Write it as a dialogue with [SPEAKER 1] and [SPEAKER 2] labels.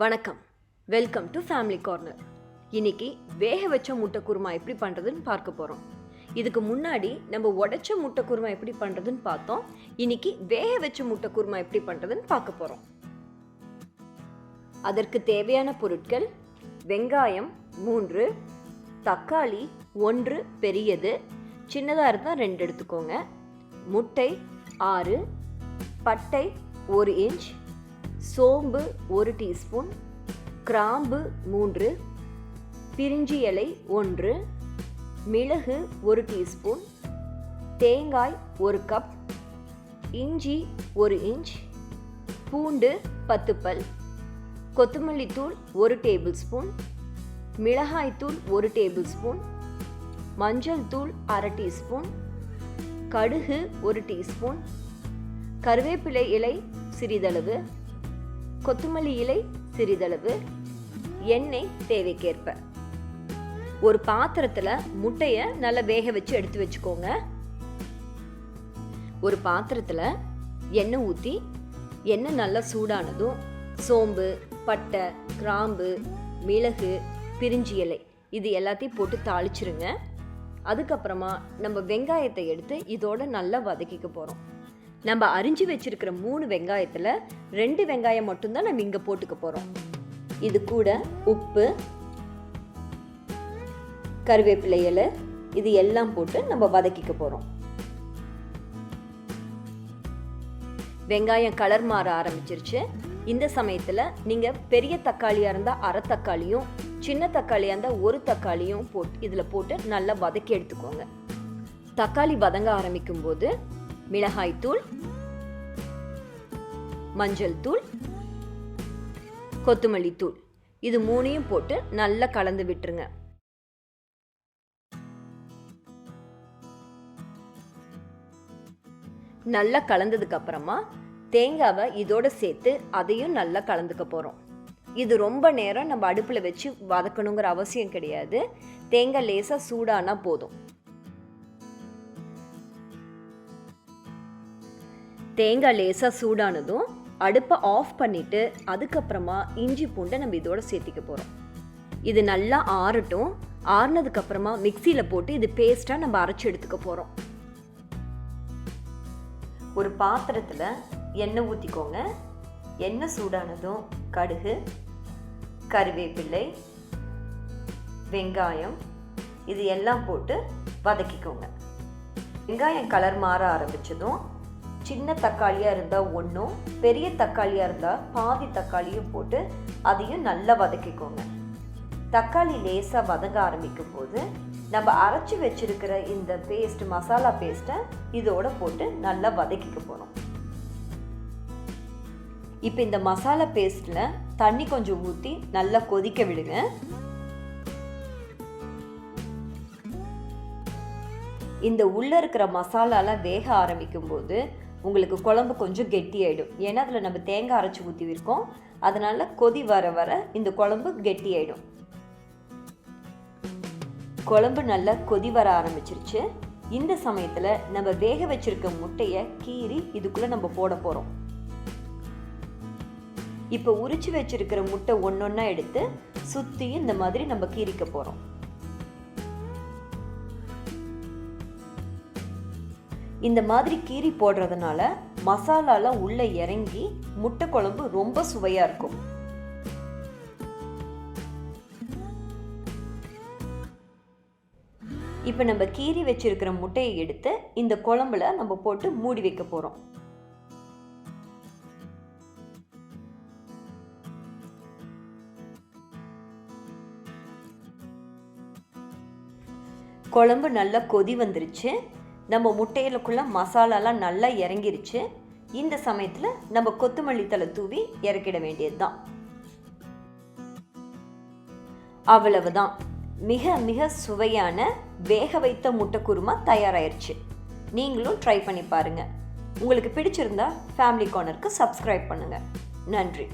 [SPEAKER 1] வணக்கம், welcome to family corner. இன்னைக்கு வேக வச்ச முட்டை குருமா எப்படி பண்ணுறதுன்னு பார்க்க போகிறோம். இதுக்கு முன்னாடி நம்ம உடைச்ச முட்டை குருமா எப்படி பண்ணுறதுன்னு பார்த்தோம். இன்னைக்கு வேக வச்ச முட்டை குருமா எப்படி பண்ணுறதுன்னு பார்க்க போகிறோம். அதற்கு தேவையான பொருட்கள்: வெங்காயம் 3, தக்காளி 1 பெரியது, சின்னதாக இருந்தால் 2 எடுத்துக்கோங்க, முட்டை 6, பட்டை 1 இன்ச், சோம்பு 1 டீஸ்பூன், கிராம்பு 3, பிரிஞ்சி இலை 1, மிளகு 1 டீஸ்பூன், தேங்காய் 1 கப், இஞ்சி 1 இன்ச், பூண்டு 10 பல், கொத்தமல்லி தூள் 1 டேபிள் ஸ்பூன், மிளகாய் தூள் 1 டேபிள் ஸ்பூன், மஞ்சள் தூள் அரை டீஸ்பூன், கடுகு 1 டீஸ்பூன், கருவேப்பிலை இலை சிறிதளவு, கொத்தமல்லி இலை சிறிதளவு, எண்ணெய் தேவைக்கேற்ப. ஒரு பாத்திரத்தில் முட்டையை நல்லா வேக வச்சு எடுத்து வச்சுக்கோங்க. ஒரு பாத்திரத்தில் எண்ணெய் ஊற்றி எண்ணெய் நல்லா சூடானதும் சோம்பு, பட்டை, கிராம்பு, மிளகு, பிரிஞ்சி இலை இது எல்லாத்தையும் போட்டு தாளிச்சிருங்க. அதுக்கப்புறமா நம்ம வெங்காயத்தை எடுத்து இதோட நல்லா வதக்கிக்க போகிறோம். நம்ம அரிஞ்சு வச்சிருக்கிற 3 வெங்காயத்தில் 2 வெங்காயம் மட்டும்தான் நம்ம இங்கே போட்டுக்க போகிறோம். இது கூட உப்பு, கருவேப்பிலை இலை இது எல்லாம் போட்டு நம்ம வதக்கிக்க போகிறோம். வெங்காயம் கலர் மாற ஆரம்பிச்சிருச்சு. இந்த சமயத்தில் நீங்கள் பெரிய தக்காளியாக இருந்தால் அரை தக்காளியும், சின்ன தக்காளியாக இருந்தால் 1 தக்காளியும் இதில் போட்டு நல்லா வதக்கி எடுத்துக்கோங்க. தக்காளி வதங்க ஆரம்பிக்கும் போது மிளகாய் தூள், மஞ்சள் தூள், கொத்தமல்லி தூள் இது 3ஐயும் போட்டு நல்லா கலந்து விட்டுருங்க. நல்லா கலந்ததுக்கு அப்புறமா தேங்காவை இதோட சேர்த்து அதையும் நல்லா கலந்துக்க போகிறோம். இது ரொம்ப நேரம் நம்ம அடுப்பில் வச்சு வதக்கணுங்கிற அவசியம் கிடையாது. தேங்காய் லேசாக சூடானா போதும். தேங்காய் லேசாக சூடானதும் அடுப்பை ஆஃப் பண்ணிவிட்டு அதுக்கப்புறமா இஞ்சி பூண்டை நம்ம இதோட சேர்த்திக்க போகிறோம். இது நல்லா ஆறட்டும். ஆறுனதுக்கப்புறமா மிக்சியில் போட்டு இது பேஸ்ட்டாக நம்ம அரைச்சி எடுத்துக்க போகிறோம். ஒரு பாத்திரத்தில் எண்ணெய் ஊற்றிக்கோங்க. எண்ணெய் சூடானதும் கடுகு, கருவேப்பிலை, வெங்காயம் இது எல்லாம் போட்டு வதக்கிக்கோங்க. வெங்காயம் கலர் மாற ஆரம்பித்ததும் சின்ன தக்காளியாக இருந்தால் 1, பெரிய தக்காளியாக இருந்தால் பாதி தக்காளியும் போட்டு அதையும் நல்லா வதக்கிக்கோங்க. தக்காளி லேசாக வதங்க ஆரம்பிக்கும் போது நம்ம அரைச்சி வச்சிருக்கிற இந்த பேஸ்ட், மசாலா பேஸ்ட்டை இதோட போட்டு நல்லா வதக்கிக்க போகிறோம். இப்போ இந்த மசாலா பேஸ்ட்டில் தண்ணி கொஞ்சம் ஊற்றி நல்லா கொதிக்க விடுங்க. இந்த உள்ளே இருக்கிற மசாலாலாம் வேக ஆரம்பிக்கும் போது உங்களுக்கு குழம்பு கொஞ்சம் கெட்டியாயிடும். ஏன்னா அதில் நம்ம தேங்காய் அரைச்சி ஊற்றிருக்கோம். அதனால் கொதி வர வர இந்த குழம்பு கெட்டியாயிடும். குழம்பு நல்லா கொதி வர ஆரம்பிச்சிருச்சு. இந்த சமயத்தில் நம்ம வேக வச்சிருக்க முட்டையை கீறி இதுக்குள்ளே நம்ம போட போகிறோம். இப்போ உரிச்சு வச்சிருக்கிற முட்டை ஒன்றொன்னா எடுத்து சுற்றி இந்த மாதிரி நம்ம கீறிக்க போகிறோம். இந்த மாதிரி கீரி போடுறதுனால மசாலாலாம் உள்ளே இறங்கி முட்டை குழம்பு ரொம்ப சுவையாக இருக்கும். இப்போ நம்ம கீரி வச்சிருக்கிற முட்டையை எடுத்து இந்த குழம்புல நம்ம போட்டு மூடி வைக்க போகிறோம். குழம்பு நல்லா கொதி வந்துருச்சு. நம்ம முட்டையிலுக்குள்ள மசாலாலாம் நல்லா இறங்கிருச்சு. இந்த சமயத்தில் நம்ம கொத்தமல்லி தழை தூவி இறக்கிட வேண்டியது தான். அவ்வளவுதான். மிக மிக சுவையான வேக வைத்த முட்டை குருமா தயாராயிருச்சு. நீங்களும் ட்ரை பண்ணி பாருங்கள். உங்களுக்கு பிடிச்சிருந்தா ஃபேமிலி கார்னருக்கு சப்ஸ்கிரைப் பண்ணுங்கள். நன்றி.